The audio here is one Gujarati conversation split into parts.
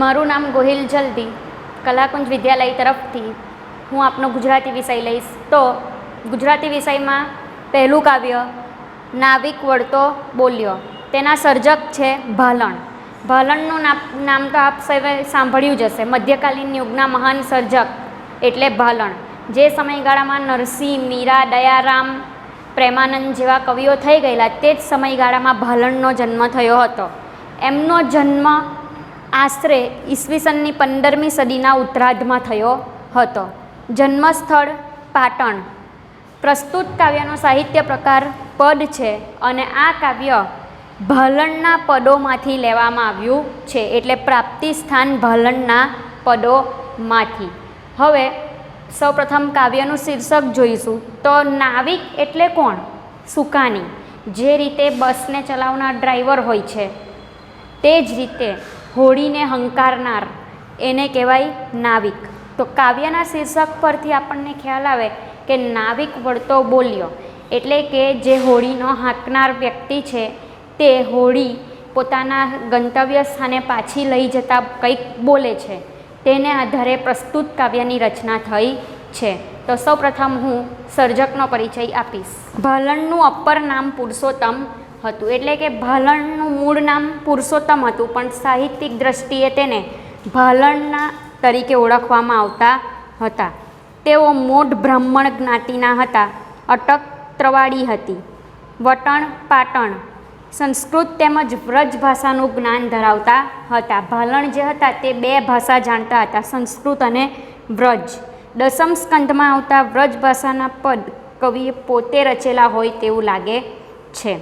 મારું નામ ગોહિલ જલ્દી કલાકુંજ વિદ્યાલય તરફથી હું આપનો ગુજરાતી વિષય લઈશ. તો ગુજરાતી વિષયમાં પહેલું કાવ્ય નાવિક વળતો બોલ્યો. તેના સર્જક છે ભાલણ. ભાલણનું નામ તો આપ સૌએ સાંભળ્યું જ હશે. મધ્યકાલીન યુગના મહાન સર્જક એટલે ભાલણ. જે સમયગાળામાં નરસિંહ, મીરા, દયારામ, પ્રેમાનંદ જેવા કવિઓ થઈ ગયેલા તે જ સમયગાળામાં ભાલણનો જન્મ થયો હતો. એમનો જન્મ આશરે ઈસવીસનની 15મી સદીના ઉત્તરાર્ધમાં થયો હતો. જન્મસ્થળ પાટણ. પ્રસ્તુત કાવ્યનો સાહિત્ય પ્રકાર પદ છે અને આ કાવ્ય ભાલણના પદોમાંથી લેવામાં આવ્યું છે, એટલે પ્રાપ્તિ સ્થાન ભાલણના પદોમાંથી. હવે સૌપ્રથમ કાવ્યનું શીર્ષક જોઈશું. તો નાવિક એટલે કોણ? સુકાની. જે રીતે બસને ચલાવનાર ડ્રાઈવર હોય છે તે જ રીતે હોડીને હંકારનાર એને કહેવાય નાવિક. તો કાવ્યના શીર્ષક પરથી આપણને ખ્યાલ આવે કે નાવિક વળતો બોલ્યો, એટલે કે જે હોડીનો હાંકનાર વ્યક્તિ છે તે હોડી પોતાના ગંતવ્ય સ્થાને પાછી લઈ જતાં કંઈક બોલે છે, તેને આધારે પ્રસ્તુત કાવ્યની રચના થઈ છે. તો સૌપ્રથમ હું સર્જકનો પરિચય આપીશ. ભાલણનું અપર નામ પુરુષોત્તમ હતું, એટલે કે ભાલણનું મૂળ નામ પુરુષોત્તમ હતું, પણ સાહિત્યિક દ્રષ્ટિએ તેને ભાલણના તરીકે ઓળખવામાં આવતા હતા. તેઓ મોઢ બ્રાહ્મણ જ્ઞાતિના હતા. અટક ત્રવાડી હતી. વટણ પાટણ. સંસ્કૃત તેમજ વ્રજ ભાષાનું જ્ઞાન ધરાવતા હતા. ભાલણ જે હતા તે 2 ભાષા જાણતા હતા, સંસ્કૃત અને વ્રજ. દસમ સ્કંધમાં આવતા વ્રજ ભાષાના પદ કવિએ પોતે રચેલા હોય તેવું લાગે છે.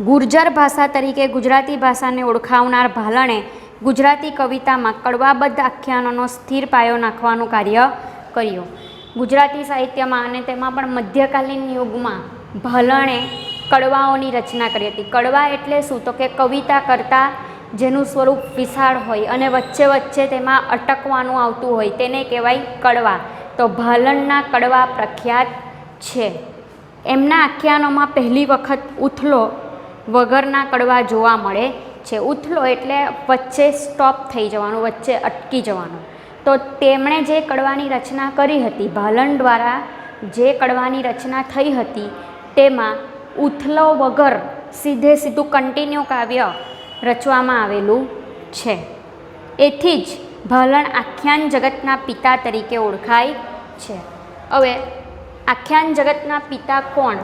ગુર્જર ભાષા તરીકે ગુજરાતી ભાષાને ઓળખાવનાર ભાલણે ગુજરાતી કવિતામાં કડવાબદ્ધ આખ્યાનોનો સ્થિર પાયો નાખવાનું કાર્ય કર્યું. ગુજરાતી સાહિત્યમાં અને તેમાં પણ મધ્યકાલીન યુગમાં ભાલણે કડવાઓની રચના કરી હતી. કડવા એટલે શું? તો કે કવિતા કરતાં જેનું સ્વરૂપ વિશાળ હોય અને વચ્ચે વચ્ચે તેમાં અટકવાનું આવતું હોય તેને કહેવાય કડવા. તો ભાલણના કડવા પ્રખ્યાત છે. એમના આખ્યાનોમાં પહેલી વખત ઉથલો વગરના કડવા જોવા મળે છે. ઉથલો એટલે વચ્ચે સ્ટોપ થઈ જવાનું, વચ્ચે અટકી જવાનું. તો તેમણે જે કડવાની રચના કરી હતી, ભાલણ દ્વારા જે કડવાની રચના થઈ હતી તેમાં ઉથલો વગર સીધું કન્ટિન્યુ કાવ્ય રચવામાં આવેલું છે. એથી જ ભાલણ આખ્યાન જગતના પિતા તરીકે ઓળખાય છે. હવે આખ્યાન જગતના પિતા કોણ?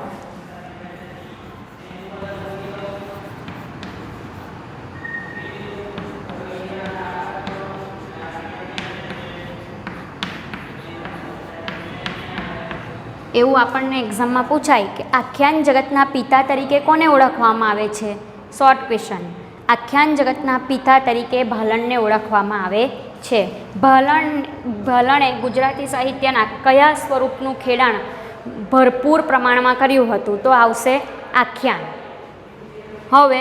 એવું આપણને એક્ઝામમાં પૂછાય કે આખ્યાન જગતના પિતા તરીકે કોને ઓળખવામાં આવે છે? Short question. આખ્યાન જગતના પિતા તરીકે ભાલણને ઓળખવામાં આવે છે. ભાલણે ગુજરાતી સાહિત્યના કયા સ્વરૂપનું ખેડાણ ભરપૂર પ્રમાણમાં કર્યું હતું? તો આવશે આખ્યાન. હવે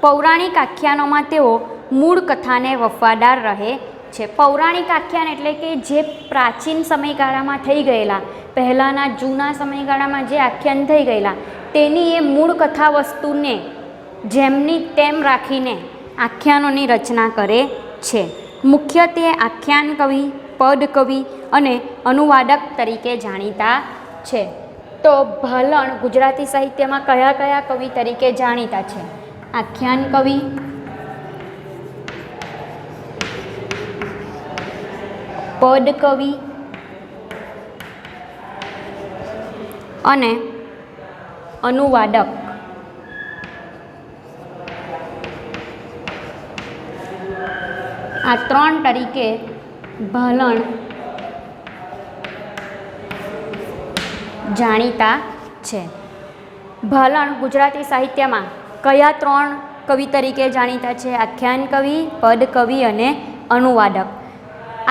પૌરાણિક આખ્યાનોમાં તેઓ મૂળ કથાને વફાદાર રહે છે. પૌરાણિક આખ્યાન એટલે કે જે પ્રાચીન સમયગાળામાં થઈ ગયેલા, પહેલાંના જૂના સમયગાળામાં જે આખ્યાન થઈ ગયેલા તેની એ મૂળ કથા વસ્તુને જેમની તેમ રાખીને આખ્યાનોની રચના કરે છે. મુખ્યત્વે આખ્યાન કવિ, પદ કવિ અને અનુવાદક તરીકે જાણીતા છે. તો ભાલણ ગુજરાતી સાહિત્યમાં કયા કયા કવિ તરીકે જાણીતા છે? આખ્યાન કવિ, પદ કવિ અને અનુવાદક. આ 3 તરીકે ભાલણ જાણીતા છે. ભાલણ ગુજરાતી સાહિત્યમાં કયા 3 કવિ તરીકે જાણીતા છે? આખ્યાન કવિ, પદ કવિ અને અનુવાદક.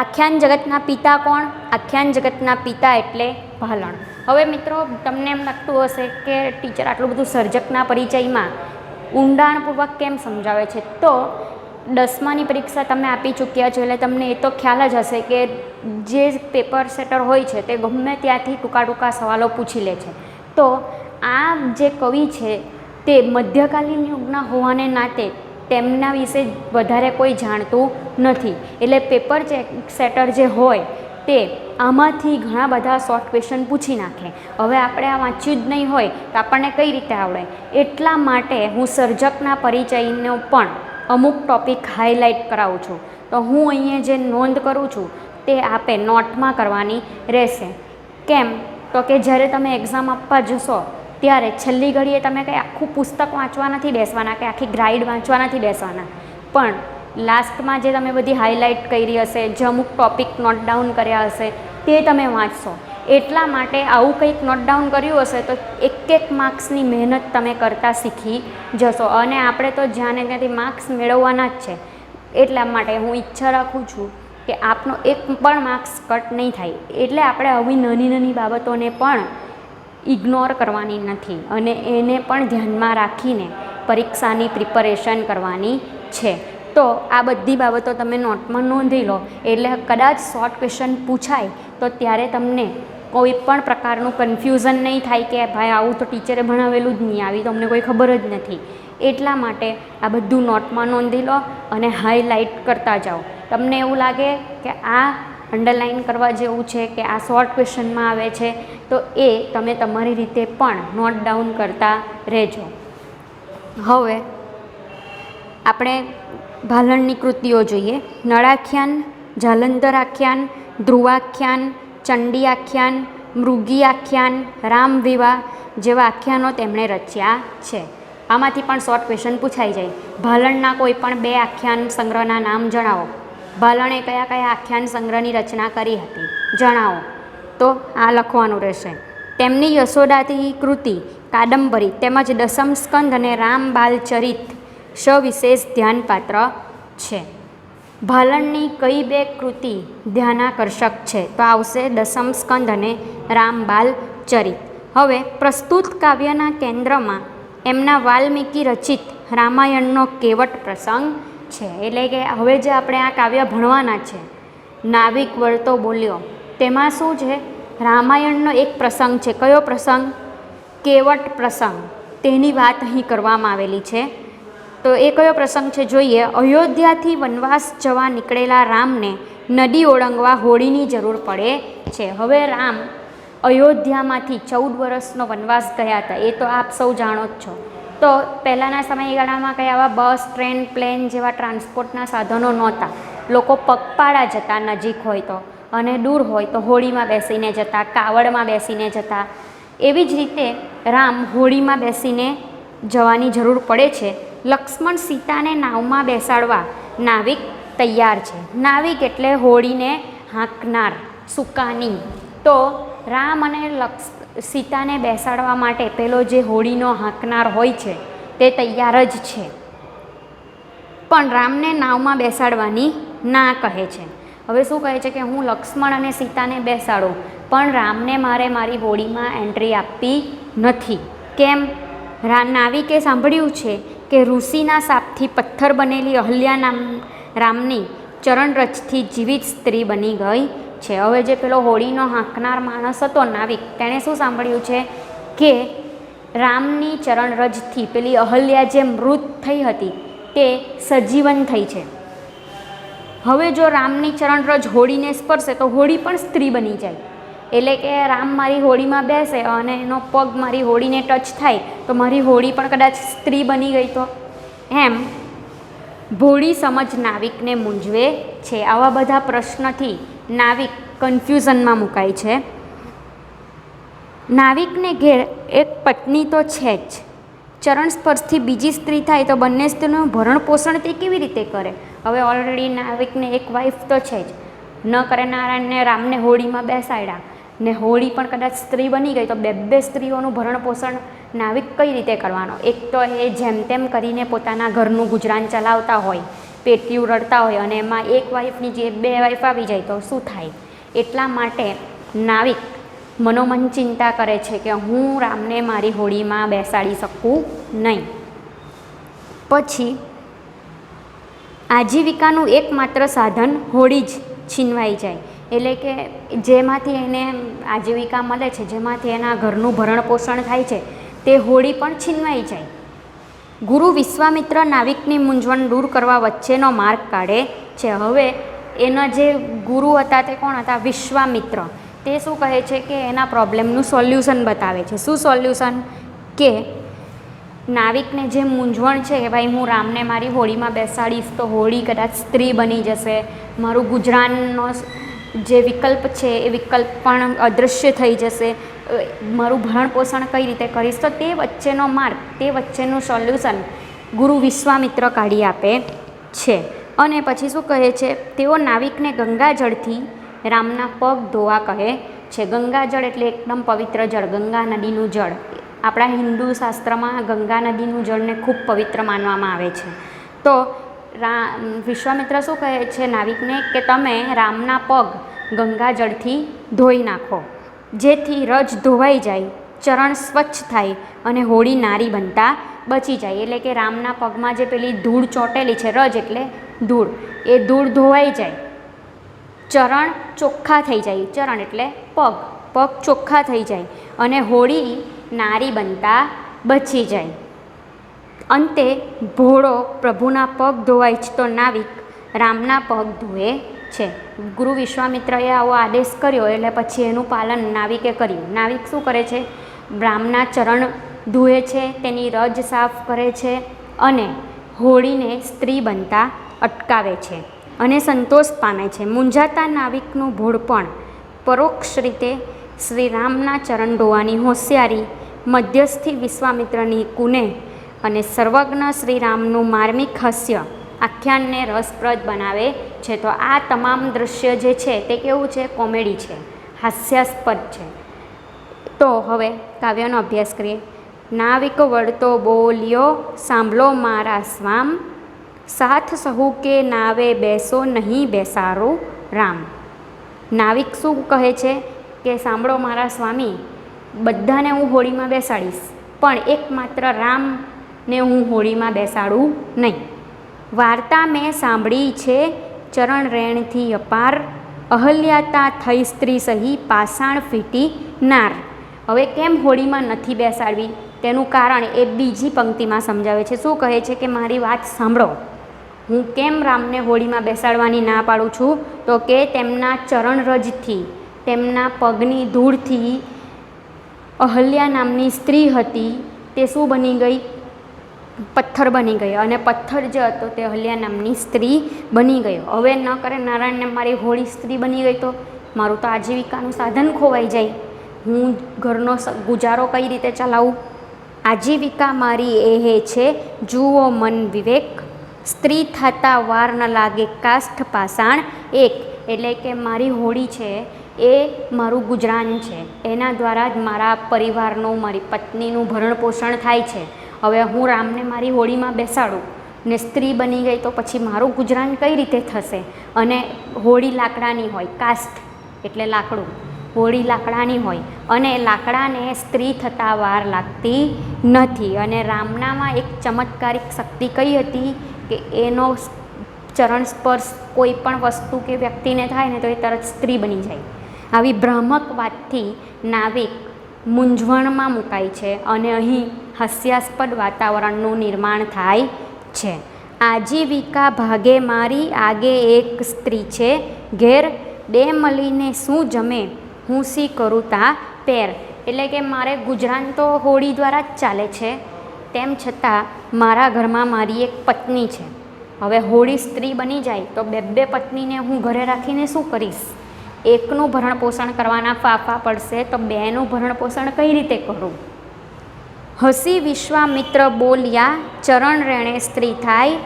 આખ્યાન જગતના પિતા કોણ? આખ્યાન જગતના પિતા એટલે ભાલણ. હવે મિત્રો, તમને એમ લાગતું હશે કે ટીચર આટલું બધું સર્જકના પરિચયમાં ઊંડાણપૂર્વક કેમ સમજાવે છે? તો 10માની પરીક્ષા તમે આપી ચૂક્યા છો એટલે તમને એ તો ખ્યાલ જ હશે કે જે પેપર સેટર હોય છે તે ગમે ત્યાંથી ટૂંકા સવાલો પૂછી લે છે. તો આ જે કવિ છે તે મધ્યકાલીન યુગના હોવાને નાતે તેમના વિશે વધારે કોઈ જાણતું નથી. એટલે પેપર સેટર જે હોય તે આમાંથી ઘણા બધા શોર્ટ ક્વેશ્ચન પૂછી નાખે. હવે આપણે આ વાંચ્યું જ નહીં હોય તો આપણને કઈ રીતે આવડે? એટલા માટે હું સર્જકના પરિચયનો પણ અમુક ટૉપિક હાઇલાઇટ કરાવું છું. તો હું અહીંયા જે નોંધ કરું છું તે આપે નોટમાં કરવાની રહેશે. કેમ તો કે જ્યારે તમે એક્ઝામ આપવા જશો ત્યારે છેલ્લી ઘડીએ તમે કંઈ આખું પુસ્તક વાંચવા નથી બેસવાના કે આખી ગાઈડ વાંચવા નથી બેસવાના, પણ લાસ્ટમાં જે તમે બધી હાઇલાઇટ કરી હશે, જે અમુક ટૉપિક નોટ ડાઉન કર્યા હશે તે તમે વાંચશો. એટલા માટે આવું કંઈક નોટ ડાઉન કર્યું હશે તો એક માર્ક્સની મહેનત તમે કરતાં શીખી જશો. અને આપણે તો જ્યાં ને ત્યાંથી માર્ક્સ મેળવવાના જ છે. એટલા માટે હું ઈચ્છા રાખું છું કે આપનો એક પણ માર્ક્સ કટ નહીં થાય. એટલે આપણે આવી નાની નાની બાબતોને પણ ઇગ્નોર કરવાની નથી અને એને પણ ધ્યાનમાં રાખીને પરીક્ષાની પ્રિપરેશન કરવાની છે. તો આ બધી બાબતો તમે નોટમાં નોંધી લો, એટલે કદાચ શોર્ટ ક્વેશ્ચન પૂછાય તો ત્યારે તમને કોઈ પણ પ્રકારનું કન્ફ્યુઝન નહીં થાય કે ભાઈ આવું તો ટીચરે ભણાવેલું જ નહીં, આવી તો અમને કોઈ ખબર જ નથી. એટલા માટે આ બધું નોટમાં નોંધી લો અને હાઇલાઇટ કરતા જાઓ. તમને એવું લાગે કે આ અંડરલાઇન કરવા જેવું છે કે આ શોર્ટ ક્વેશ્ચનમાં આવે છે તો એ તમે તમારી રીતે પણ નોટ ડાઉન કરતા રહેજો. હવે આપણે ભાલણની કૃતિઓ જોઈએ. નળાખ્યાન, જાલંધર આખ્યાન, ધ્રુવાખ્યાન, ચંડી આખ્યાન, મૃગી આખ્યાન, રામવિવાહ જેવા આખ્યાનો તેમણે રચ્યા છે. આમાંથી પણ શોર્ટ ક્વેશ્ચન પૂછાઈ જાય. ભાલણના કોઈ પણ 2 આખ્યાન સંગ્રહના નામ જણાવો. ભાલણે કયા કયા આખ્યાન સંગ્રહની રચના કરી હતી જણાવો. તો આ લખવાનું રહેશે. તેમની યશોદાથી કૃતિ, કાદંબરી તેમજ દસમ સ્કંદ અને રામબાલચરિત સવિશેષ ધ્યાનપાત્ર છે. ભાલણની કઈ 2 કૃતિ ધ્યાનાકર્ષક છે? તો આવશે દસમ સ્કંદ અને રામબાલચરિત. હવે પ્રસ્તુત કાવ્યના કેન્દ્રમાં એમના વાલ્મીકી રચિત રામાયણનો કેવટ પ્રસંગ છે. એટલે કે હવે જે આપણે આ કાવ્ય ભણવાના છે, નાવિક વળતો બોલ્યો, તેમાં શું છે? રામાયણનો એક પ્રસંગ છે. કયો પ્રસંગ? કેવટ પ્રસંગ. તેની વાત અહીં કરવામાં આવેલી છે. તો એ કયો પ્રસંગ છે જોઈએ. અયોધ્યાથી વનવાસ જવા નીકળેલા રામને નદી ઓળંગવા હોડીની જરૂર પડે છે. હવે રામ અયોધ્યામાંથી 14 વર્ષનો વનવાસ ગયા હતા, એ તો આપ સૌ જાણો જ છો. તો પહેલાંના સમયગાળામાં કંઈ આવા બસ, ટ્રેન, પ્લેન જેવા ટ્રાન્સપોર્ટના સાધનો નહોતા. લોકો પગપાળા જતા નજીક હોય તો, અને દૂર હોય તો હોડીમાં બેસીને જતા, કાવડમાં બેસીને જતા. એવી જ રીતે રામ હોડીમાં બેસીને જવાની જરૂર પડે છે. લક્ષ્મણ સીતાને નાવમાં બેસાડવા નાવિક તૈયાર છે. નાવિક એટલે હોડીને હાંકનાર, સુકાની. તો રામ અને સીતાને બેસાડવા માટે પેલો જે હોડીનો હાંકનાર હોય છે તે તૈયાર જ છે, પણ રામને નાવમાં બેસાડવાની ના કહે છે. હવે શું કહે છે કે હું લક્ષ્મણ અને સીતાને બેસાડું, પણ રામને મારે મારી હોડીમાં એન્ટ્રી આપવી નથી. કેમ? નાવિકે સાંભળ્યું છે કે ઋષિના શાપથી પથ્થર બનેલી અહલ્યા રામની ચરણરજથી જીવિત સ્ત્રી બની ગઈ છે. હવે જે પેલો હોડીનો હાંકનાર માણસ હતો નાવિક, તેણે શું સાંભળ્યું છે કે રામની ચરણરજથી પેલી અહલ્યા જે મૃત થઈ હતી તે સજીવન થઈ છે. હવે જો રામની ચરણરજ હોડીને સ્પર્શે તો હોડી પણ સ્ત્રી બની જાય. એટલે કે રામ મારી હોડીમાં બેસે અને એનો પગ મારી હોડીને ટચ થાય તો મારી હોડી પણ કદાચ સ્ત્રી બની ગઈ તો. એમ ભોળી સમજ નાવિકને મૂંઝવે છે. આવા બધા પ્રશ્નથી નાવિક કન્ફ્યુઝનમાં મુકાય છે. નાવિકને ઘેર એક પત્ની તો છે જ, ચરણ સ્પર્શથી બીજી સ્ત્રી થાય તો બંને સ્ત્રીનું ભરણ પોષણ તે કેવી રીતે કરે? હવે ઓલરેડી નાવિકને એક વાઈફ તો છે જ, ન કરે નારાયણને રામને હોડીમાં બેસાડ્યા ને હોડી પણ કદાચ સ્ત્રી બની ગઈ તો 2 સ્ત્રીઓનું ભરણ પોષણ નાવિક કઈ રીતે કરવાનો? એક તો એ જેમ તેમ કરીને પોતાના ઘરનું ગુજરાન ચલાવતા હોય, પેટીયું રડતા હોય, અને એમાં એક વાઈફની જે 2 વાઈફ આવી જાય તો શું થાય? એટલા માટે નાવિક મનોમન ચિંતા કરે છે કે હું રામને મારી હોડીમાં બેસાડી શકું નહીં. પછી આજીવિકાનું એકમાત્ર સાધન હોડી જ છીનવાઈ જાય. એટલે કે જેમાંથી એને આજીવિકા મળે છે, જેમાંથી એના ઘરનું ભરણ પોષણ થાય છે, તે હોડી પણ છીનવાઈ જાય. ગુરુ વિશ્વામિત્ર નાવિકની મૂંઝવણ દૂર કરવા વચ્ચેનો માર્ગ કાઢે છે. હવે એના જે ગુરુ હતા તે કોણ હતા? વિશ્વામિત્ર. તે શું કહે છે કે એના પ્રોબ્લેમનું સોલ્યુશન બતાવે છે. શું સોલ્યુશન? કે નાવિકને જે મૂંઝવણ છે કે ભાઈ હું રામને મારી હોળીમાં બેસાડીશ તો હોળી કદાચ સ્ત્રી બની જશે, મારું ગુજરાનનો જે વિકલ્પ છે એ વિકલ્પ પણ અદૃશ્ય થઈ જશે, મારું ભરણ પોષણ કઈ રીતે કરીશ? તો તે વચ્ચેનો માર્ગ, તે વચ્ચેનું સોલ્યુશન ગુરુ વિશ્વામિત્ર કાઢી આપે છે. અને પછી શું કહે છે? તેઓ નાવિકને ગંગાજળથી રામના પગ ધોવા કહે છે. ગંગાજળ એટલે એકદમ પવિત્ર જળ, ગંગા નદીનું જળ. આપણા હિન્દુ શાસ્ત્રમાં ગંગા નદીનું જળને ખૂબ પવિત્ર માનવામાં આવે છે. તો વિશ્વામિત્ર શું કહે છે નાવિકને કે તમે રામના પગ ગંગાજળથી ધોઈ નાખો, જેથી રજ ધોવાઈ જાય, ચરણ સ્વચ્છ થાય અને હોળી નારી બનતા બચી જાય. એટલે કે રામના પગમાં જે પેલી ધૂળ ચોંટેલી છે, રજ એટલે ધૂળ, એ ધૂળ ધોવાઈ જાય, ચરણ ચોખ્ખા થઈ જાય, ચરણ એટલે પગ, પગ ચોખ્ખા થઈ જાય અને હોળી નારી બનતા બચી જાય. અંતે ભોળો પ્રભુના પગ ધોવા ઈચ્છતો નાવિક રામના પગ ધોવે છે. ગુરુ વિશ્વામિત્રએ આવો આદેશ કર્યો એટલે પછી એનું પાલન નાવિકે કર્યું. નાવિક શું કરે છે? રામના ચરણ ધોવે છે, તેની રજ સાફ કરે છે અને હોળીને સ્ત્રી બનતા અટકાવે છે અને સંતોષ પામે છે. મૂંઝાતા નાવિકનું ભોળપણ પરોક્ષ રીતે શ્રી રામના ચરણ ધોવાની હોશિયારી, મધ્યસ્થી વિશ્વામિત્રની કુને અને સર્વજ્ઞ શ્રીરામનું માર્મિક હાસ્ય આખ્યાનને રસપ્રદ બનાવે છે. તો આ તમામ દૃશ્ય જે છે તે કેવું છે? કોમેડી છે, હાસ્યાસ્પદ છે. તો હવે કાવ્યનો અભ્યાસ કરીએ. નાવિક વળતો બોલ્યો સાંભળો મારા સ્વામ, સાથ સહુ કે નાવે બેસો નહીં બેસારો રામ. નાવિક શું કહે છે કે સાંભળો મારા સ્વામી, બધાને હું હોળીમાં બેસાડીશ પણ એકમાત્ર રામને હું હોળીમાં બેસાડું નહીં. વાર્તા મેં સાંભળી છે ચરણ રેણથી અપાર, અહલ્યાતા થઈ સ્ત્રી સહી પાષાણ ફીટી નાર. હવે કેમ હોળીમાં નથી બેસાડવી તેનું કારણ એ બીજી પંક્તિમાં સમજાવે છે. શું કહે છે કે મારી વાત સાંભળો, હું કેમ રામને હોળીમાં બેસાડવાની ના પાડું છું? તો કે તેમના ચરણ રજથી, તેમના પગની ધૂળથી અહલ્યા નામની સ્ત્રી હતી તે શું બની ગઈ? પથ્થર બની ગયો અને પથ્થર જે હતો તે અહલ્યા નામની સ્ત્રી બની ગયો. હવે ન કરે નારાયણને મારી હોળી સ્ત્રી બની ગઈ તો મારું તો આજીવિકાનું સાધન ખોવાઈ જાય, હું ઘરનો ગુજારો કઈ રીતે ચલાવું? આજીવિકા મારી એ છે જુઓ મન વિવેક, સ્ત્રી થતા વાર ન લાગે કાષ્ઠ પાષાણ એક. એટલે કે મારી હોળી છે એ મારું ગુજરાન છે, એના દ્વારા જ મારા પરિવારનું, મારી પત્નીનું ભરણ પોષણ થાય છે. હવે હું રામને મારી હોળીમાં બેસાડું ને સ્ત્રી બની ગઈ તો પછી મારું ગુજરાન કઈ રીતે થશે? અને હોળી લાકડાની હોય, કાષ્ઠ એટલે લાકડું, હોળી લાકડાની હોય અને લાકડાને સ્ત્રી થતાં વાર લાગતી નથી. અને રામનામાં એક ચમત્કારિક શક્તિ કઈ હતી કે એનો ચરણ સ્પર્શ કોઈ પણ વસ્તુ કે વ્યક્તિને થાય ને તો એ તરત સ્ત્રી બની જાય. આવી ભ્રામક વાતથી નાવિક મૂંઝવણમાં મુકાય છે અને અહીં હાસ્યાસ્પદ વાતાવરણનું નિર્માણ થાય છે. આજીવિકા ભાગે મારી આગે એક સ્ત્રી છે ઘેર, બે મળીને શું જમે હું સી કરું તા પેર. એટલે કે મારે ગુજરાન તો હોળી દ્વારા જ ચાલે છે, તેમ છતાં મારા ઘરમાં મારી એક પત્ની છે. હવે હોળી સ્ત્રી બની જાય તો બે પત્નીને હું ઘરે રાખીને શું કરીશ? એકનું ભરણ પોષણ કરવાના ફાફા પડશે તો બેનું ભરણ પોષણ કઈ રીતે કરું? હસી વિશ્વામિત્ર બોલ્યા ચરણ રેણે સ્ત્રી થાય,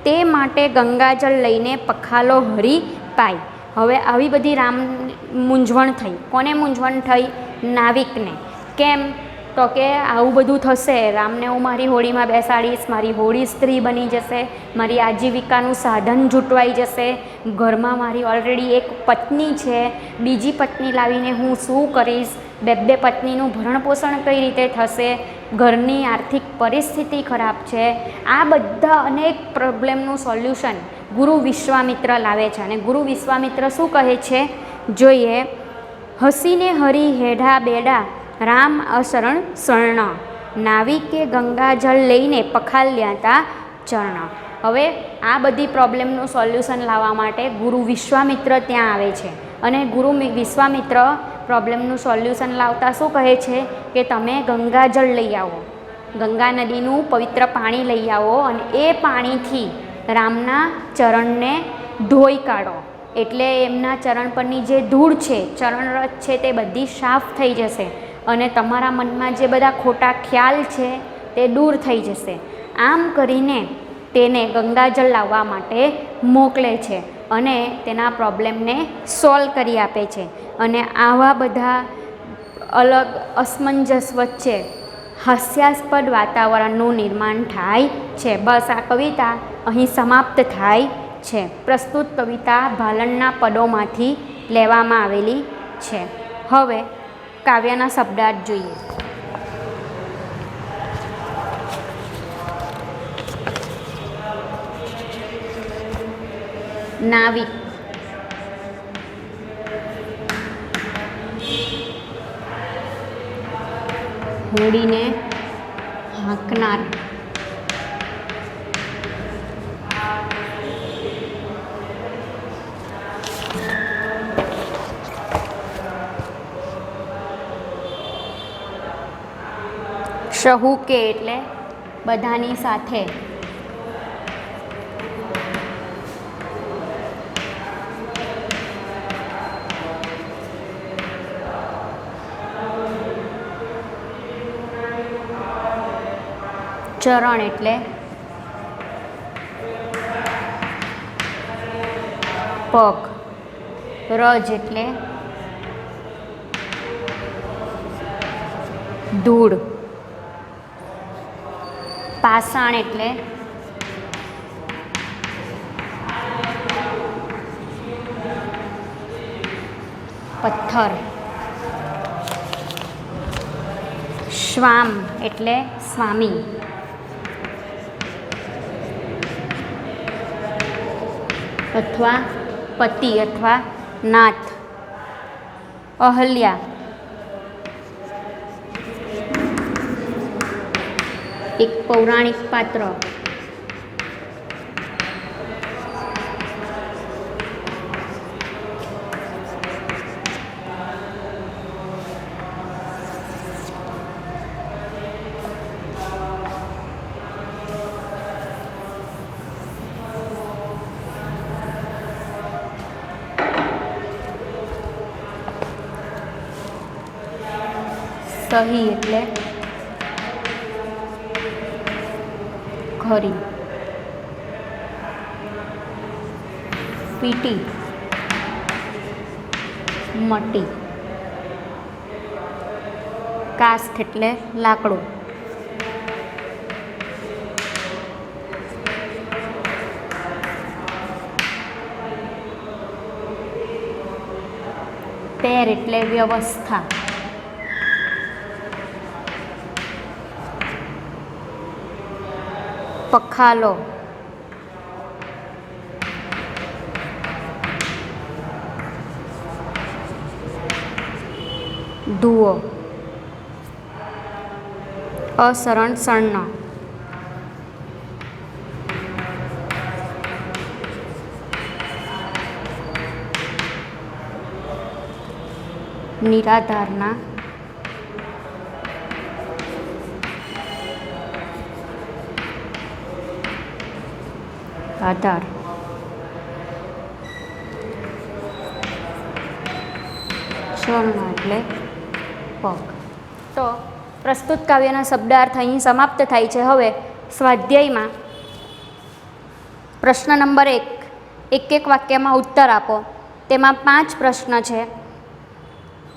તે માટે ગંગાજળ લઈને પખાલો હરી પાય. હવે આવી બધી રામ મૂંઝવણ થઈ. કોને મૂંઝવણ થઈ? નાવિકને. કેમ? તો કે આવું બધું થશે, રામને હું મારી હોળીમાં બેસાડીશ, મારી હોળી સ્ત્રી બની જશે, મારી આજીવિકાનું સાધન જૂટવાઈ જશે, ઘરમાં મારી ઓલરેડી એક પત્ની છે, બીજી પત્ની લાવીને હું શું કરીશ? બે પત્નીનું ભરણ પોષણ કઈ રીતે થશે? ઘરની આર્થિક પરિસ્થિતિ ખરાબ છે. આ બધા અનેક પ્રોબ્લેમનું સોલ્યુશન ગુરુ વિશ્વામિત્ર લાવે છે. અને ગુરુ વિશ્વામિત્ર શું કહે છે જોઈએ. હસીને હરી હેઢા બેડા રામ અશરણ શરણ. નાવિકે ગંગાજળ લઈને પખાલ્યા તા ચરણ. હવે આ બધી પ્રોબ્લેમનું સોલ્યુશન લાવવા માટે ગુરુ વિશ્વામિત્ર ત્યાં આવે છે અને ગુરુ વિશ્વામિત્ર પ્રોબ્લેમનું સોલ્યુશન લાવતા શું કહે છે કે તમે ગંગાજળ લઈ આવો, ગંગા નદીનું પવિત્ર પાણી લઈ આવો અને એ પાણીથી રામના ચરણને ધોઈ કાઢો, એટલે એમના ચરણ પરની જે ધૂળ છે, ચરણરજ છે, તે બધી સાફ થઈ જશે અને તમારા મનમાં જે બધા ખોટા ખ્યાલ છે તે દૂર થઈ જશે. આમ કરીને તેને ગંગાજળ લાવવા માટે મોકલે છે અને તેના પ્રોબ્લેમને સોલ્વ કરી આપે છે. અને આવા બધા અલગ અસમંજસ વચ્ચે હાસ્યાસ્પદ વાતાવરણનું નિર્માણ થાય છે. બસ આ કવિતા અહીં સમાપ્ત થાય છે. પ્રસ્તુત કવિતા ભાલણના પદોમાંથી લેવામાં આવેલી છે. હવે કાવ્યના શબ્દાર્થ જોઈએ. નાવિક, હોડીને હાંકનાર, સહુકે એટલે બધાની સાથે, ચરણ એટલે પગ, રજ એટલે ધૂળ, પાષાણ એટલે પથ્થર, શ્વામ એટલે સ્વામી, અથવા પતિ અથવા નાથ, અહલ્યા એક પૌરાણિક પાત્ર, સહી એટલે ખરી, પીટી મટી, કાસ્ટ એટલે લાકડું, પેર એટલે વ્યવસ્થા, પખાલો, ધુઓ, અસરણ સણનો, નિરાધારના, આધાર, ચરણ એટલે પગ. તો પ્રસ્તુત કાવ્યના શબ્દાર્થ અહીં સમાપ્ત થાય છે. હવે સ્વાધ્યાયમાં પ્રશ્ન નંબર 1, એક વાક્યમાં ઉત્તર આપો. તેમાં 5 પ્રશ્ન છે.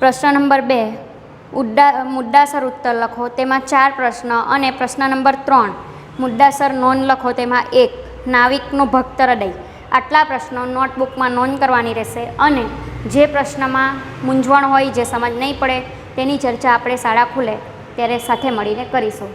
પ્રશ્ન નંબર 2 મુદ્દાસર ઉત્તર લખો, તેમાં 4 પ્રશ્ન. અને પ્રશ્ન નંબર 3 મુદ્દાસર નોંધ લખો, તેમાં 1 નાવિકનું ભક્ત હૃદય. આટલા પ્રશ્નો નોટબુકમાં નોંધ કરવાની રહેશે અને જે પ્રશ્નમાં મૂંઝવણ હોય, જે સમજ નહીં પડે, તેની ચર્ચા આપણે શાળા ખુલે ત્યારે સાથે મળીને કરીશું.